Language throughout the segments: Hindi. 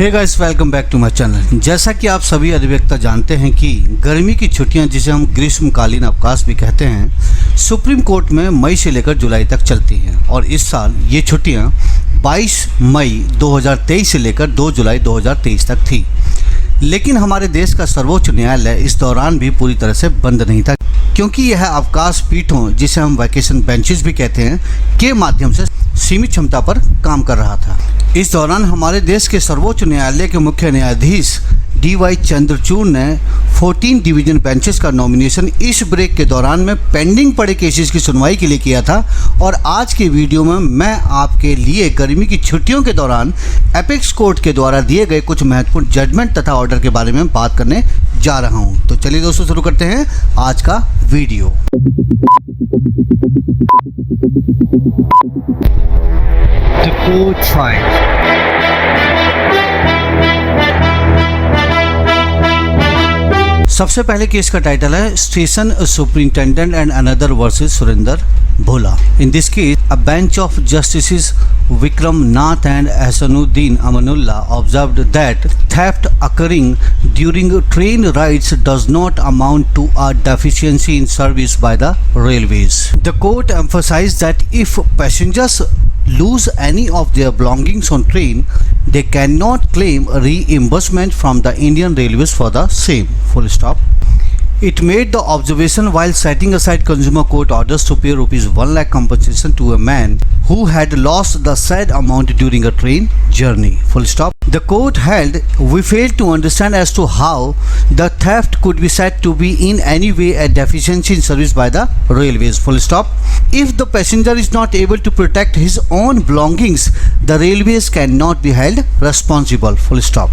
Hey guys, welcome back to my channel. जैसा कि आप सभी अधिवक्ता जानते हैं कि गर्मी की छुट्टियां, जिसे हम ग्रीष्मकालीन अवकाश भी कहते हैं, सुप्रीम कोर्ट में मई से लेकर जुलाई तक चलती हैं और इस साल ये छुट्टियां 22 मई 2023 से लेकर 2 जुलाई 2023 तक थी। लेकिन हमारे देश का सर्वोच्च न्यायालय इस दौरान भी पूरी तरह से बंद नहीं था, क्योंकि यह अवकाश पीठों, जिसे हम वैकेशन बेंचेस भी कहते हैं, के माध्यम से सीमित क्षमता पर काम कर रहा था। इस दौरान हमारे देश के सर्वोच्च न्यायालय के मुख्य न्यायाधीश DY चंद्रचूड़ ने 14 डिवीजन बेंचेस का नॉमिनेशन इस ब्रेक के दौरान में पेंडिंग पड़े केसेस की सुनवाई के लिए किया था। और आज के वीडियो में मैं आपके लिए गर्मी की छुट्टियों के दौरान एपेक्स कोर्ट के द्वारा दिए गए कुछ महत्वपूर्ण जजमेंट तथा ऑर्डर के बारे में बात करने जा रहा हूं। तो चलिए दोस्तों, शुरू करते हैं आज का वीडियो। The court trial. सबसे पहले केस का टाइटल है station superintendent and another versus Surender Bhola. In this case a bench of justices Vikram Nath and Hasanuddin Amanullah observed that theft occurring during train rides does not amount to a deficiency in service by the railways. The court emphasized that if passengers lose any of their belongings on train, they cannot claim reimbursement from the Indian Railways for the same. Full stop. It made the observation while setting aside consumer court orders to pay rupees 1 lakh compensation to a man who had lost the said amount during a train journey. Full stop. The court held we failed to understand as to how the theft could be said to be in any way a deficiency in service by the railways. Full stop. If the passenger is not able to protect his own belongings, the railways cannot be held responsible. Full stop.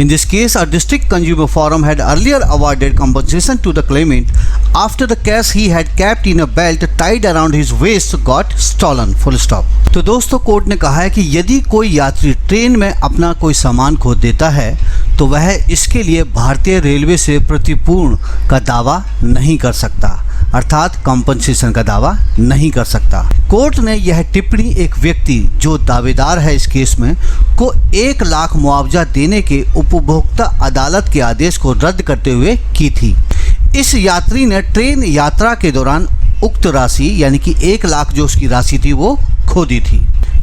In this case, a district consumer forum had earlier awarded compensation to the claimant after the cash he had kept in a belt tied around his waist got stolen. Full stop. तो दोस्तों, कोर्ट ने कहा है कि यदि कोई यात्री ट्रेन में अपना कोई सामान खो देता है तो वह इसके लिए भारतीय रेलवे से प्रतिपूर्ण का दावा नहीं कर सकता, अर्थात कंपनसेशन का दावा नहीं कर सकता। कोर्ट ने यह टिप्पणी एक व्यक्ति जो दावेदार है इस केस में को 1 लाख मुआवजा देने के उपभोक्ता अदालत के आदेश को रद्द करते हुए की थी। इस यात्री ने ट्रेन यात्रा के दौरान उक्त राशि यानी कि 1 लाख जो उसकी राशि थी वो खो दी थी।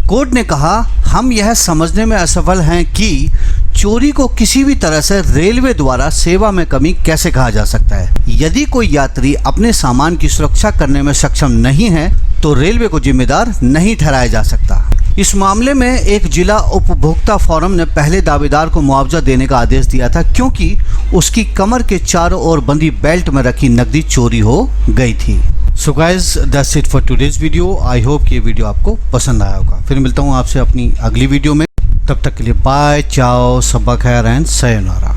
कोर्ट ने कहा, हम यह समझने में असफल हैं कि चोरी को किसी भी तरह से रेलवे द्वारा सेवा में कमी कैसे कहा जा सकता है। यदि कोई यात्री अपने सामान की सुरक्षा करने में सक्षम नहीं है तो रेलवे को जिम्मेदार नहीं ठहराया जा सकता। इस मामले में एक जिला उपभोक्ता फोरम ने पहले दावेदार को मुआवजा देने का आदेश दिया था, क्योंकि उसकी कमर के चारों ओर बंधी बेल्ट में रखी नकदी चोरी हो गई थी। So guys, that's it for today's video. I hope कि ये वीडियो आपको पसंद आया होगा। फिर मिलता हूँ आपसे अपनी अगली वीडियो में। तब तक के लिए बाय, चाओ, सबा खैर एंड sayonara।